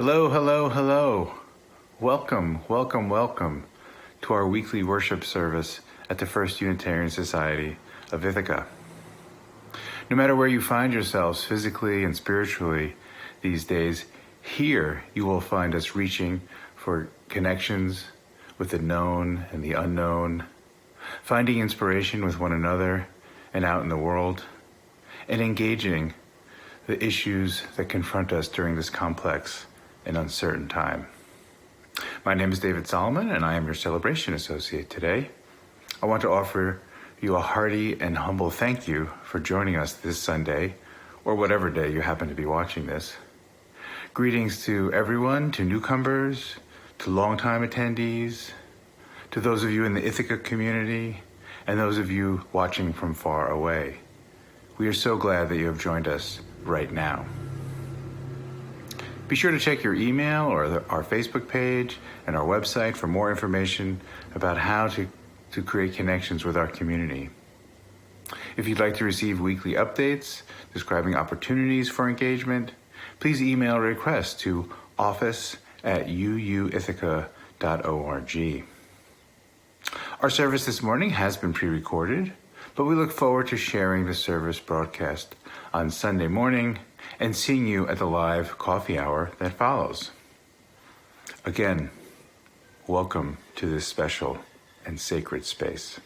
Hello, hello, hello. Welcome to our weekly worship service at the First Unitarian Society of Ithaca. No matter where you find yourselves physically and spiritually these days, here you will find us reaching for connections with the known and the unknown, finding inspiration with one another and out in the world, and engaging the issues that confront us during this complex and uncertain time. My name is David Solomon, and I am your celebration associate today. I want to offer you a hearty and humble thank you for joining us this Sunday, or whatever day you happen to be watching this. Greetings to everyone, to newcomers, to longtime attendees, to those of you in the Ithaca community, and those of you watching from far away. We are so glad that you have joined us right now. Be sure to check your email or our Facebook page and our website for more information about how to create connections with our community. If you'd like to receive weekly updates describing opportunities for engagement, please email a request to office@uuithaca.org. Our service this morning has been pre-recorded, but we look forward to sharing the service broadcast on Sunday morning and seeing you at the live coffee hour that follows. Again, welcome to this special and sacred space.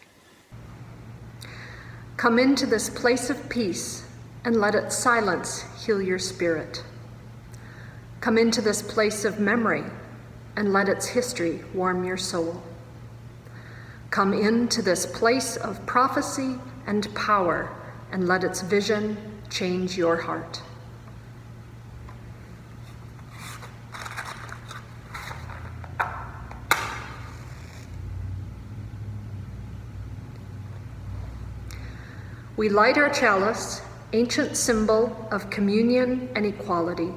Come into this place of peace and let its silence heal your spirit. Come into this place of memory and let its history warm your soul. Come into this place of prophecy and power and let its vision change your heart. We light our chalice, ancient symbol of communion and equality,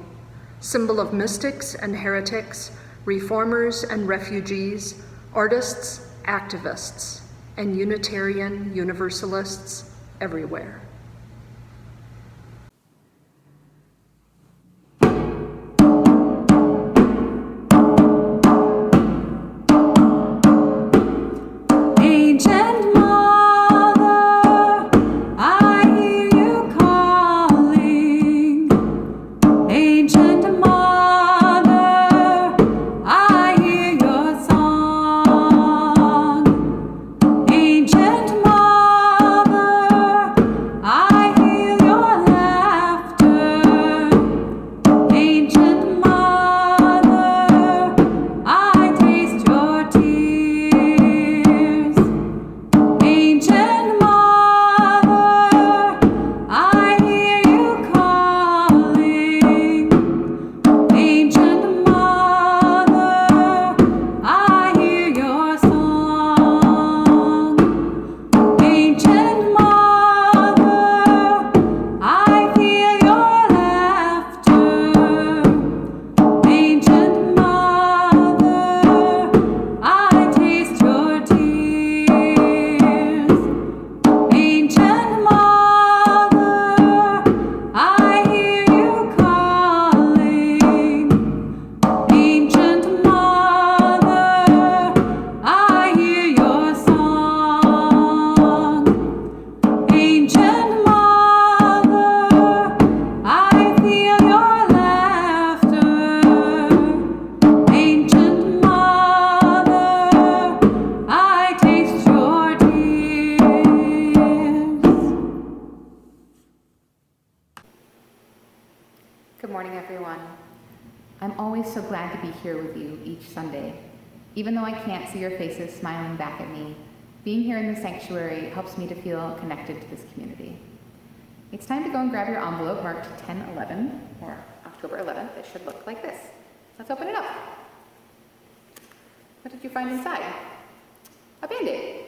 symbol of mystics and heretics, reformers and refugees, artists, activists, and Unitarian Universalists everywhere. Good morning, everyone. I'm always so glad to be here with you each Sunday. Even though I can't see your faces smiling back at me, being here in the sanctuary helps me to feel connected to this community. It's time to go and grab your envelope marked 10/11, or October 11th. It should look like this. Let's open it up. What did you find inside? A Band-Aid.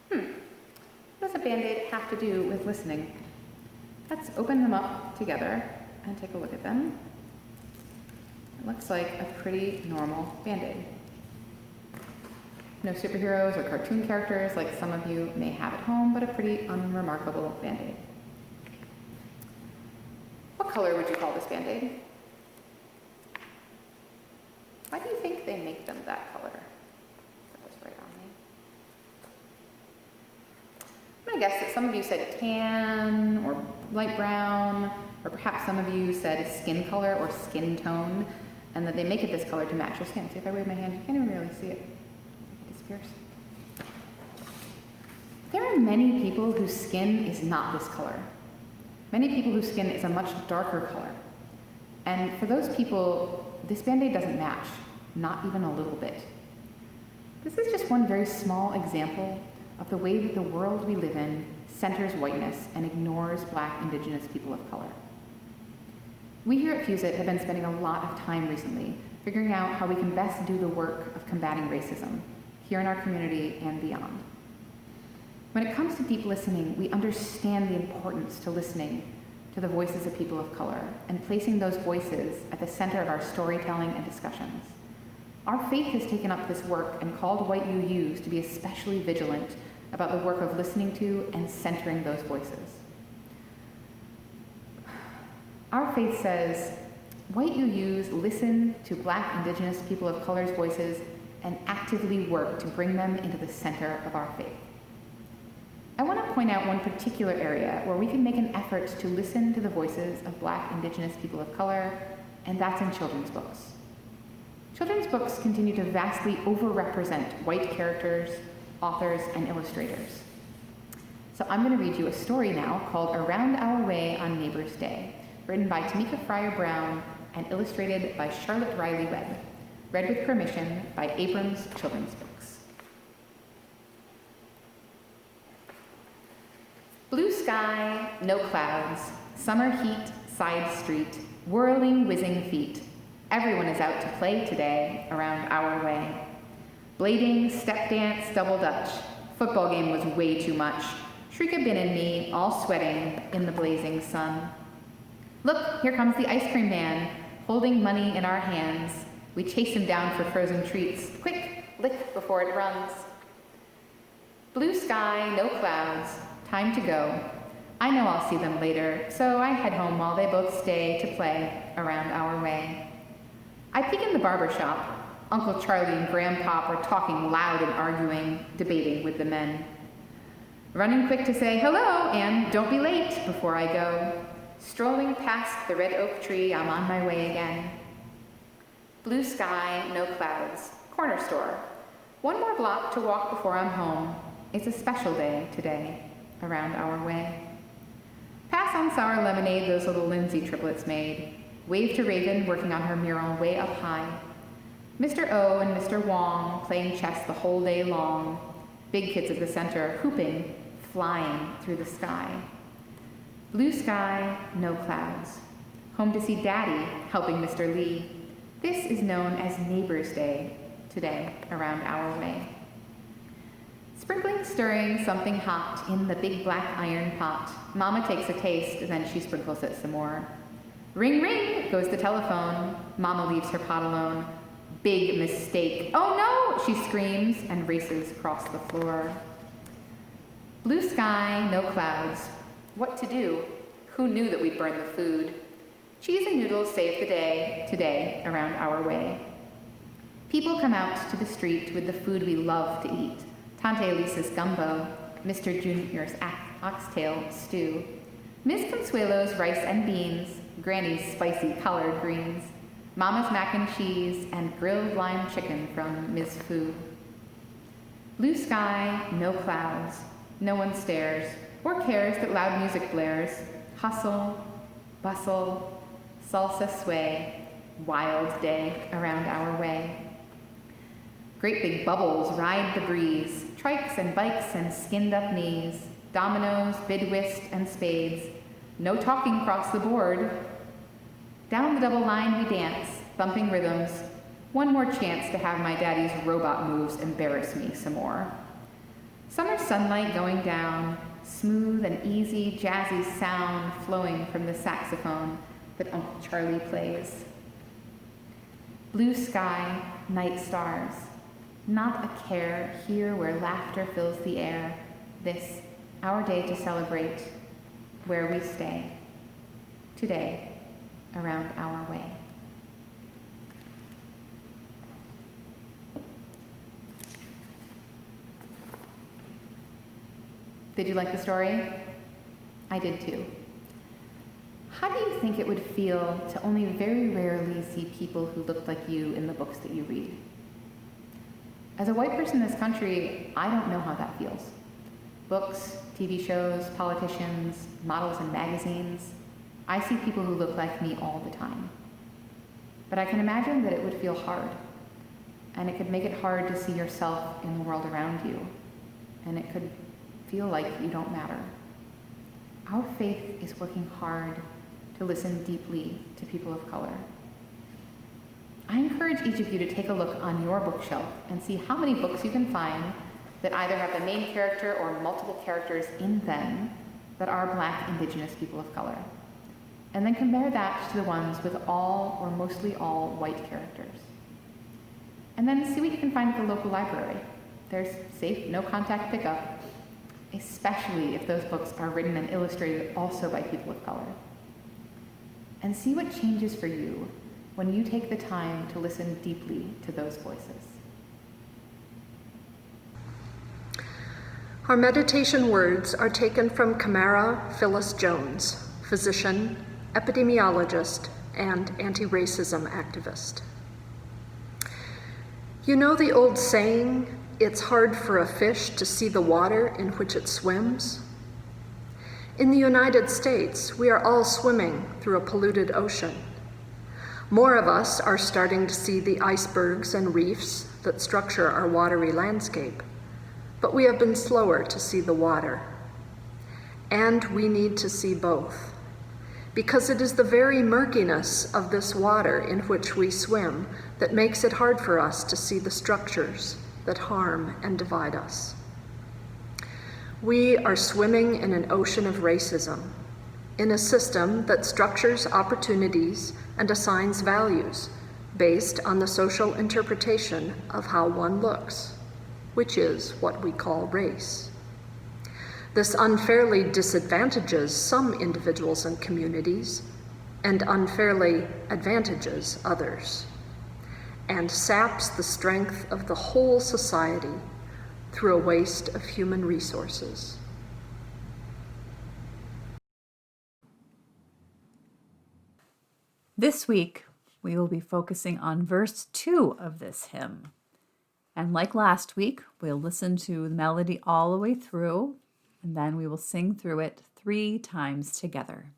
What does a Band-Aid have to do with listening? Let's open them up together and take a look at them. It looks like a pretty normal Band-Aid. No superheroes or cartoon characters like some of you may have at home, but a pretty unremarkable Band-Aid. What color would you call this Band-Aid? gonna guess that some of you said tan or light brown, or perhaps some of you said skin color or skin tone, and that they make it this color to match your skin. See, if I wave my hand, you can't even really see it. It disappears. There are many people whose skin is not this color. Many people whose skin is a much darker color. And for those people, this Band-Aid doesn't match, not even a little bit. This is just one very small example of the way that the world we live in centers whiteness and ignores Black, Indigenous people of color. We here at FUSIT have been spending a lot of time recently figuring out how we can best do the work of combating racism here in our community and beyond. When it comes to deep listening, we understand the importance to listening to the voices of people of color and placing those voices at the center of our storytelling and discussions. Our faith has taken up this work and called white UUs to be especially vigilant about the work of listening to and centering those voices. Our faith says, white UUs listen to Black, Indigenous people of color's voices and actively work to bring them into the center of our faith. I want to point out one particular area where we can make an effort to listen to the voices of Black, Indigenous people of color, and that's in children's books. Children's books continue to vastly overrepresent white characters, authors, and illustrators. So I'm going to read you a story now called Around Our Way on Neighbor's Day, written by Tamika Fryer Brown and illustrated by Charlotte Riley Webb, read with permission by Abrams Children's Books. Blue sky, no clouds, summer heat, side street, whirling, whizzing feet. Everyone is out to play today around our way. Blading, step dance, double dutch. Football game was way too much. Shrika Bin and me, all sweating in the blazing sun. Look, here comes the ice cream man, holding money in our hands. We chase him down for frozen treats. Quick, lick before it runs. Blue sky, no clouds, time to go. I know I'll see them later, so I head home while they both stay to play around our way. I peek in the barber shop. Uncle Charlie and Grandpop are talking loud and arguing, debating with the men. Running quick to say hello and don't be late before I go. Strolling past the red oak tree, I'm on my way again. Blue sky, no clouds, corner store. One more block to walk before I'm home. It's a special day today, around our way. Pass on sour lemonade those little Lindsay triplets made. Wave to Raven working on her mural way up high. Mr. O and Mr. Wong playing chess the whole day long. Big kids at the center hooping, flying through the sky. Blue sky, no clouds. Home to see Daddy helping Mr. Lee. This is known as Neighbor's Day today around our way. Sprinkling, stirring something hot in the big black iron pot. Mama takes a taste, then she sprinkles it some more. Ring, ring, goes the telephone. Mama leaves her pot alone. Big mistake. Oh no, she screams and races across the floor. Blue sky, no clouds. What to do? Who knew that we'd burn the food? Cheese and noodles save the day today around our way. People come out to the street with the food we love to eat. Tante Elisa's gumbo, Mr. Junior's oxtail stew, Miss Consuelo's rice and beans, Granny's spicy collard greens, Mama's mac and cheese, and grilled lime chicken from Ms. Fu. Blue sky, no clouds. No one stares or cares that loud music blares. Hustle, bustle, salsa sway, wild day around our way. Great big bubbles ride the breeze, trikes and bikes and skinned up knees, dominoes, bid whist, and spades. No talking across the board. Down the double line we dance, thumping rhythms. One more chance to have my daddy's robot moves embarrass me some more. Summer sunlight going down, smooth and easy, jazzy sound flowing from the saxophone that Uncle Charlie plays. Blue sky, night stars. Not a care here where laughter fills the air. This, our day to celebrate, where we stay. Today, around our way. Did you like the story? I did too. How do you think it would feel to only very rarely see people who looked like you in the books that you read? As a white person in this country, I don't know how that feels. Books, TV shows, politicians, models in magazines, I see people who look like me all the time. But I can imagine that it would feel hard, and it could make it hard to see yourself in the world around you, and it could feel like you don't matter. Our faith is working hard to listen deeply to people of color. I encourage each of you to take a look on your bookshelf and see how many books you can find that either have the main character or multiple characters in them that are Black, Indigenous people of color. And then compare that to the ones with all or mostly all white characters. And then see what you can find at the local library. There's safe, no-contact pickup, especially if those books are written and illustrated also by people of color. And see what changes for you when you take the time to listen deeply to those voices. Our meditation words are taken from Kamara Phyllis Jones, physician, epidemiologist, and anti-racism activist. You know the old saying, "It's hard for a fish to see the water in which it swims"? In the United States, we are all swimming through a polluted ocean. More of us are starting to see the icebergs and reefs that structure our watery landscape, but we have been slower to see the water. And we need to see both, because it is the very murkiness of this water in which we swim that makes it hard for us to see the structures that harm and divide us. We are swimming in an ocean of racism, in a system that structures opportunities and assigns values based on the social interpretation of how one looks, which is what we call race. This unfairly disadvantages some individuals and communities, and unfairly advantages others, and saps the strength of the whole society through a waste of human resources. This week, we will be focusing on verse 2 of this hymn. And like last week, we'll listen to the melody all the way through, and then we will sing through it 3 times together.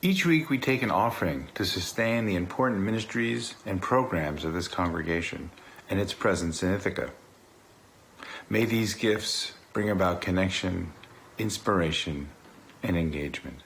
Each week we take an offering to sustain the important ministries and programs of this congregation and its presence in Ithaca. May these gifts bring about connection, inspiration, and engagement.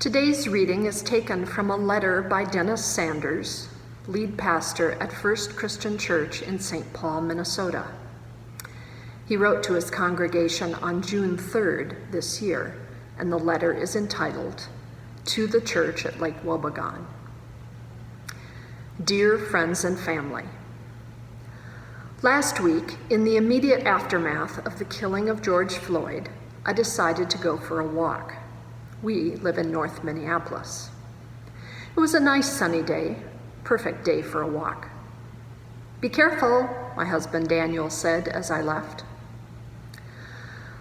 Today's reading is taken from a letter by Dennis Sanders, lead pastor at First Christian Church in St. Paul, Minnesota. He wrote to his congregation on June 3rd this year, and the letter is entitled, "To the Church at Lake Wobegon." Dear friends and family, last week, in the immediate aftermath of the killing of George Floyd, I decided to go for a walk. We live in North Minneapolis. It was a nice sunny day, perfect day for a walk. "Be careful," my husband Daniel said as I left.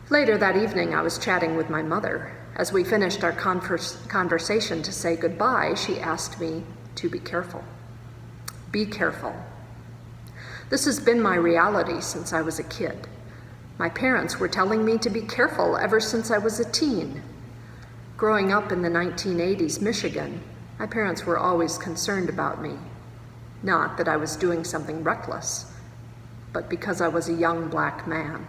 Later that evening, I was chatting with my mother. As we finished our conversation to say goodbye, she asked me to be careful. Be careful. This has been my reality since I was a kid. My parents were telling me to be careful ever since I was a teen. Growing up in the 1980s Michigan, my parents were always concerned about me. Not that I was doing something reckless, but because I was a young black man.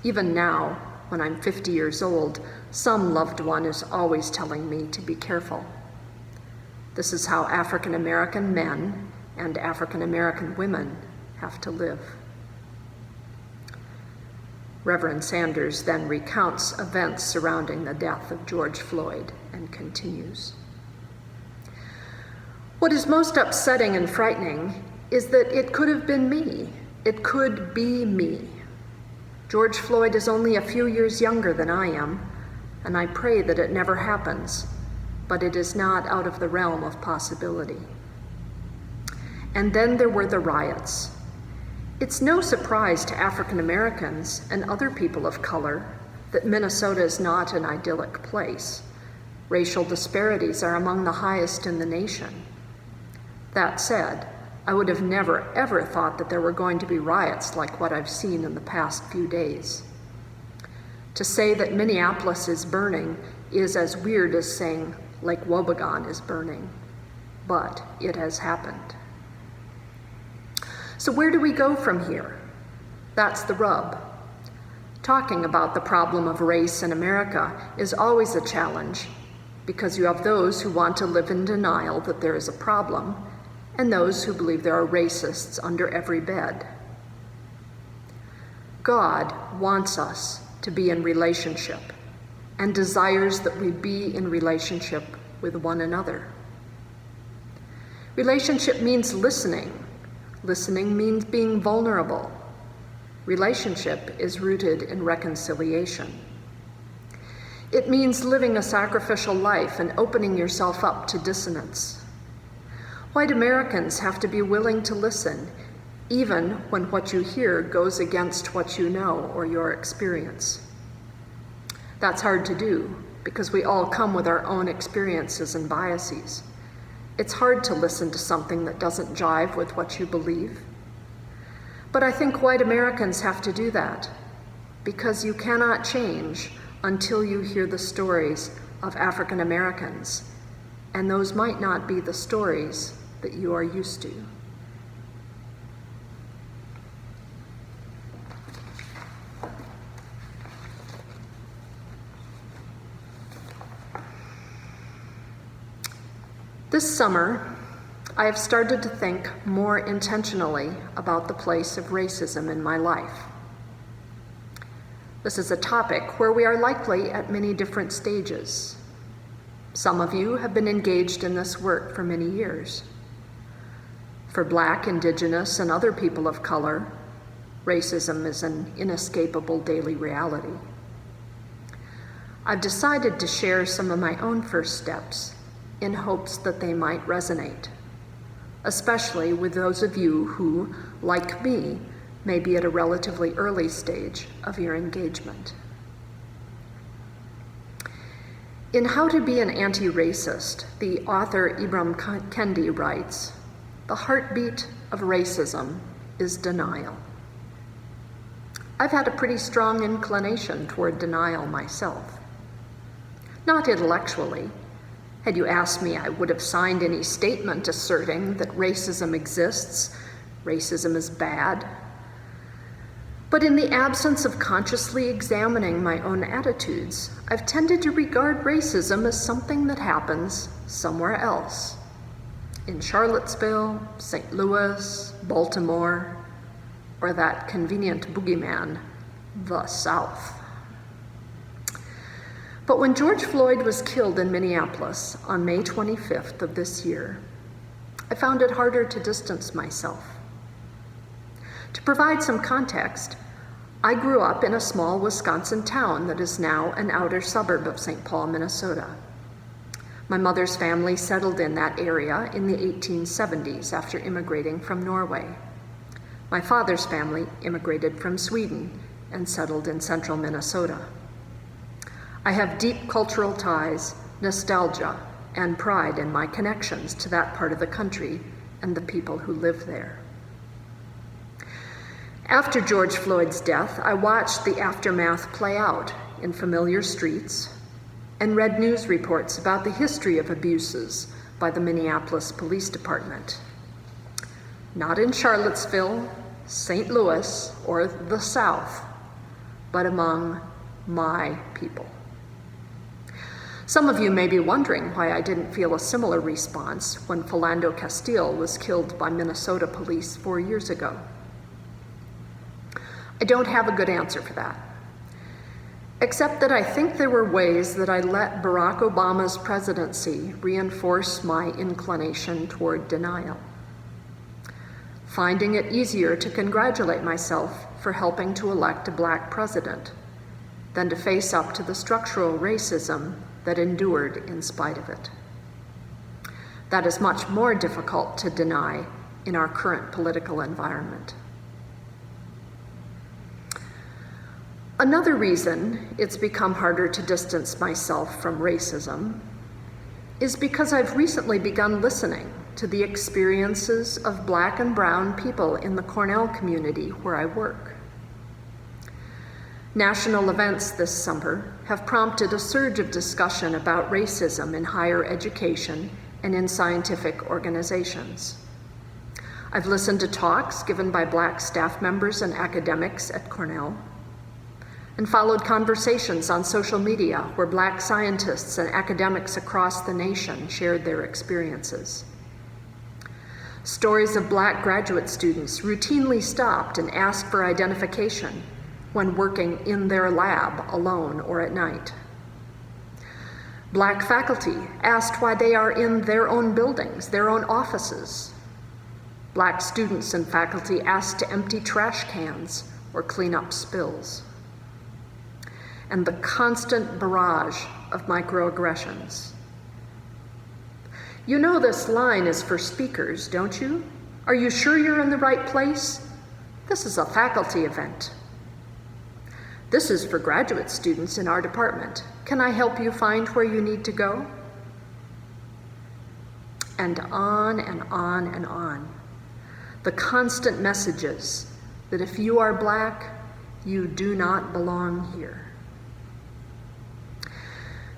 Even now, when I'm 50 years old, some loved one is always telling me to be careful. This is how African American men and African American women have to live. Reverend Sanders then recounts events surrounding the death of George Floyd and continues. What is most upsetting and frightening is that it could have been me. It could be me. George Floyd is only a few years younger than I am, and I pray that it never happens, but it is not out of the realm of possibility. And then there were the riots. It's no surprise to African Americans and other people of color that Minnesota is not an idyllic place. Racial disparities are among the highest in the nation. That said, I would have never, ever thought that there were going to be riots like what I've seen in the past few days. To say that Minneapolis is burning is as weird as saying Lake Wobegon is burning, but it has happened. So where do we go from here? That's the rub. Talking about the problem of race in America is always a challenge because you have those who want to live in denial that there is a problem and those who believe there are racists under every bed. God wants us to be in relationship and desires that we be in relationship with one another. Relationship means listening. Listening means being vulnerable. Relationship is rooted in reconciliation. It means living a sacrificial life and opening yourself up to dissonance. White Americans have to be willing to listen, even when what you hear goes against what you know or your experience. That's hard to do because we all come with our own experiences and biases. It's hard to listen to something that doesn't jive with what you believe. But I think white Americans have to do that because you cannot change until you hear the stories of African Americans, and those might not be the stories that you are used to. This summer, I have started to think more intentionally about the place of racism in my life. This is a topic where we are likely at many different stages. Some of you have been engaged in this work for many years. For Black, Indigenous, and other people of color, racism is an inescapable daily reality. I've decided to share some of my own first steps in hopes that they might resonate, especially with those of you who, like me, may be at a relatively early stage of your engagement. In How to Be an Anti-Racist, the author Ibram Kendi writes, "The heartbeat of racism is denial." I've had a pretty strong inclination toward denial myself. Not intellectually. Had you asked me, I would have signed any statement asserting that racism exists, racism is bad. But in the absence of consciously examining my own attitudes, I've tended to regard racism as something that happens somewhere else. In Charlottesville, St. Louis, Baltimore, or that convenient boogeyman, the South. But when George Floyd was killed in Minneapolis on May 25th of this year, I found it harder to distance myself. To provide some context, I grew up in a small Wisconsin town that is now an outer suburb of St. Paul, Minnesota. My mother's family settled in that area in the 1870s after immigrating from Norway. My father's family immigrated from Sweden and settled in central Minnesota. I have deep cultural ties, nostalgia, and pride in my connections to that part of the country and the people who live there. After George Floyd's death, I watched the aftermath play out in familiar streets and read news reports about the history of abuses by the Minneapolis Police Department. Not in Charlottesville, St. Louis, or the South, but among my people. Some of you may be wondering why I didn't feel a similar response when Philando Castile was killed by Minnesota police 4 years ago. I don't have a good answer for that, except that I think there were ways that I let Barack Obama's presidency reinforce my inclination toward denial. Finding it easier to congratulate myself for helping to elect a Black president than to face up to the structural racism that endured in spite of it. That is much more difficult to deny in our current political environment. Another reason it's become harder to distance myself from racism is because I've recently begun listening to the experiences of Black and brown people in the Cornell community where I work. National events this summer have prompted a surge of discussion about racism in higher education and in scientific organizations. I've listened to talks given by Black staff members and academics at Cornell, and followed conversations on social media where Black scientists and academics across the nation shared their experiences. Stories of Black graduate students routinely stopped and asked for identification when working in their lab alone or at night. Black faculty asked why they are in their own buildings, their own offices. Black students and faculty asked to empty trash cans or clean up spills. And the constant barrage of microaggressions. You know this line is for speakers, don't you? Are you sure you're in the right place? This is a faculty event. This is for graduate students in our department. Can I help you find where you need to go? And on and on and on. The constant messages that if you are Black, you do not belong here.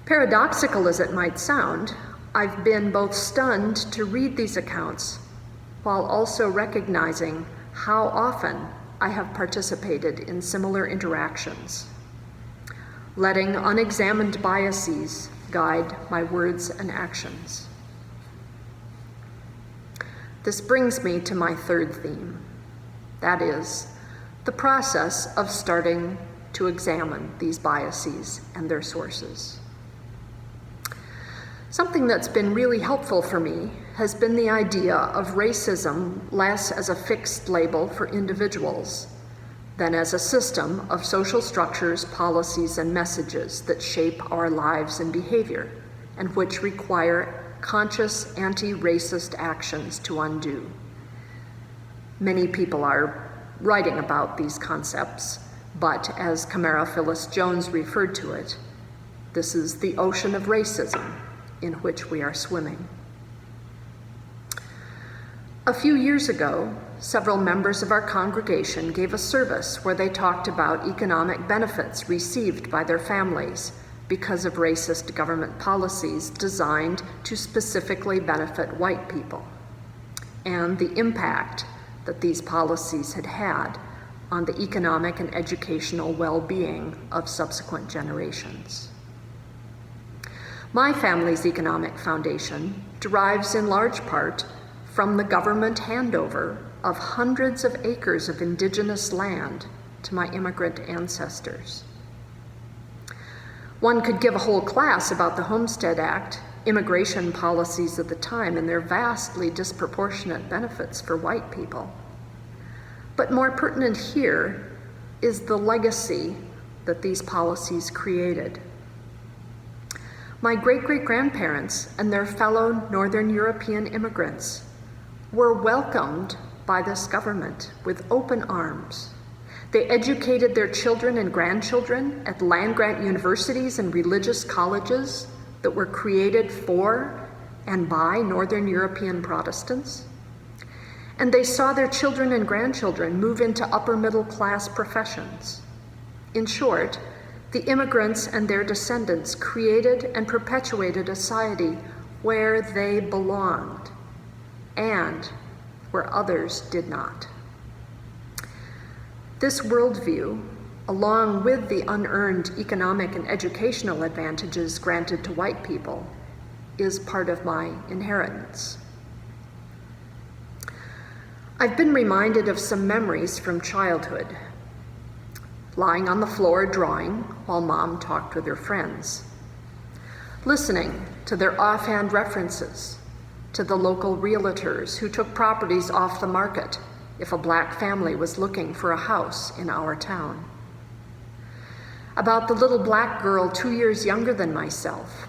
Paradoxical as it might sound, I've been both stunned to read these accounts while also recognizing how often I have participated in similar interactions, letting unexamined biases guide my words and actions. This brings me to my third theme. That is, the process of starting to examine these biases and their sources. Something that's been really helpful for me has been the idea of racism less as a fixed label for individuals than as a system of social structures, policies, and messages that shape our lives and behavior, and which require conscious anti-racist actions to undo. Many people are writing about these concepts, but as Camara Phyllis Jones referred to it, this is the ocean of racism in which we are swimming. A few years ago, several members of our congregation gave a service where they talked about economic benefits received by their families because of racist government policies designed to specifically benefit white people, and the impact that these policies had had on the economic and educational well-being of subsequent generations. My family's economic foundation derives in large part from the government handover of hundreds of acres of indigenous land to my immigrant ancestors. One could give a whole class about the Homestead Act, immigration policies at the time, and their vastly disproportionate benefits for white people. But more pertinent here is the legacy that these policies created. My great-great-grandparents and their fellow Northern European immigrants were welcomed by this government with open arms. They educated their children and grandchildren at land-grant universities and religious colleges that were created for and by Northern European Protestants. And they saw their children and grandchildren move into upper-middle-class professions. In short, the immigrants and their descendants created and perpetuated a society where they belonged and where others did not. This worldview, along with the unearned economic and educational advantages granted to white people, is part of my inheritance. I've been reminded of some memories from childhood, lying on the floor drawing while Mom talked with her friends, listening to their offhand references to the local realtors who took properties off the market if a black family was looking for a house in our town. About the little black girl 2 years younger than myself.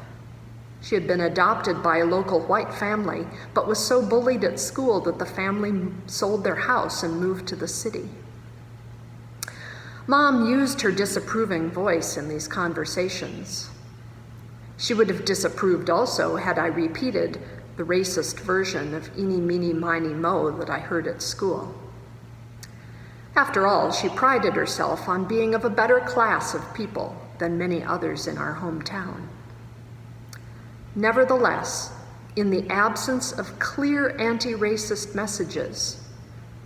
She had been adopted by a local white family, but was so bullied at school that the family sold their house and moved to the city. Mom used her disapproving voice in these conversations. She would have disapproved also had I repeated the racist version of "eeny, meeny, miny, moe" that I heard at school. After all, she prided herself on being of a better class of people than many others in our hometown. Nevertheless, in the absence of clear anti-racist messages,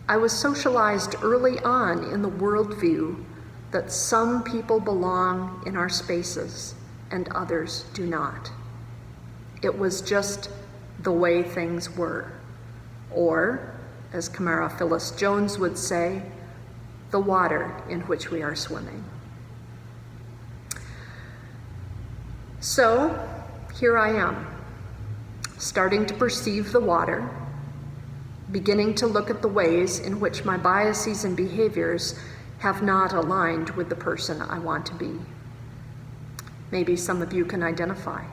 I was socialized early on in the worldview that some people belong in our spaces and others do not. It was just the way things were, or, as Camara Phyllis Jones would say, the water in which we are swimming. So, here I am, starting to perceive the water, beginning to look at the ways in which my biases and behaviors have not aligned with the person I want to be. Maybe some of you can identify.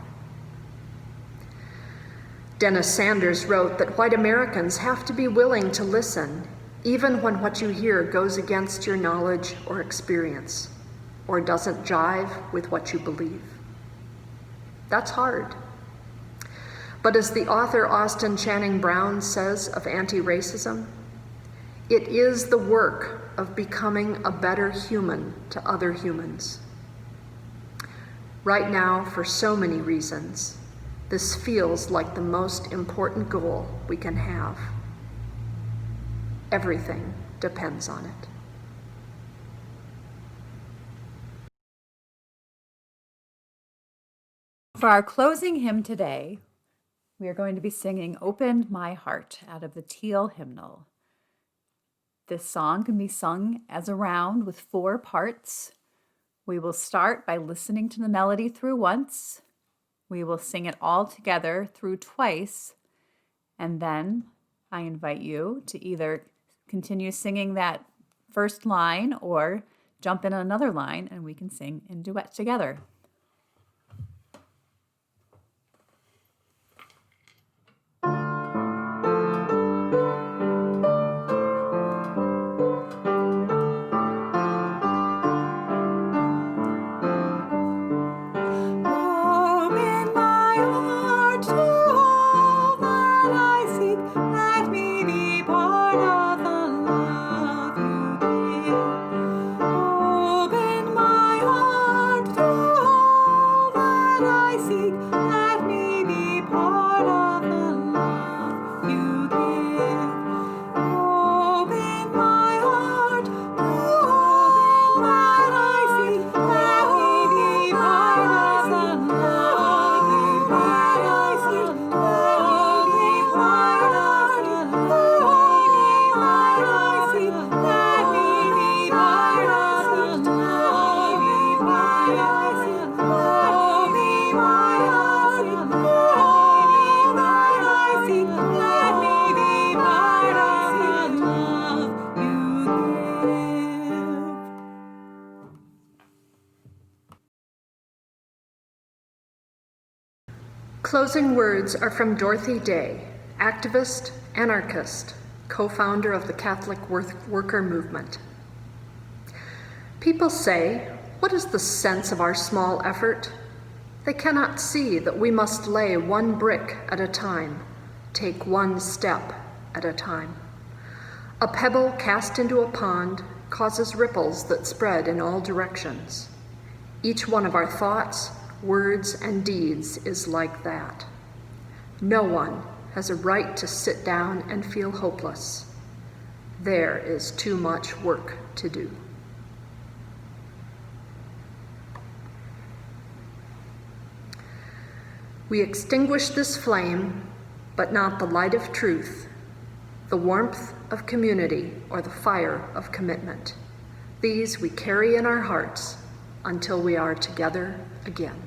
Dennis Sanders wrote that white Americans have to be willing to listen even when what you hear goes against your knowledge or experience, or doesn't jive with what you believe. That's hard. But as the author Austin Channing Brown says of anti-racism, it is the work of becoming a better human to other humans. Right now, for so many reasons, this feels like the most important goal we can have. Everything depends on it. For our closing hymn today, We are going to be singing Open My Heart out of the Teal hymnal. This song can be sung as a round with 4 parts. We will start by listening to the melody through once. We will sing it all together through twice. And then I invite you to either continue singing that first line or jump in another line and we can sing in duet together. Closing words are from Dorothy Day, activist, anarchist, co-founder of the Catholic Worker Movement. People say, what is the sense of our small effort? They cannot see that we must lay one brick at a time, take one step at a time. A pebble cast into a pond causes ripples that spread in all directions. Each one of our thoughts, words, and deeds is like that. No one has a right to sit down and feel hopeless. There is too much work to do. We extinguish this flame, but not the light of truth, the warmth of community, or the fire of commitment. These we carry in our hearts until we are together again.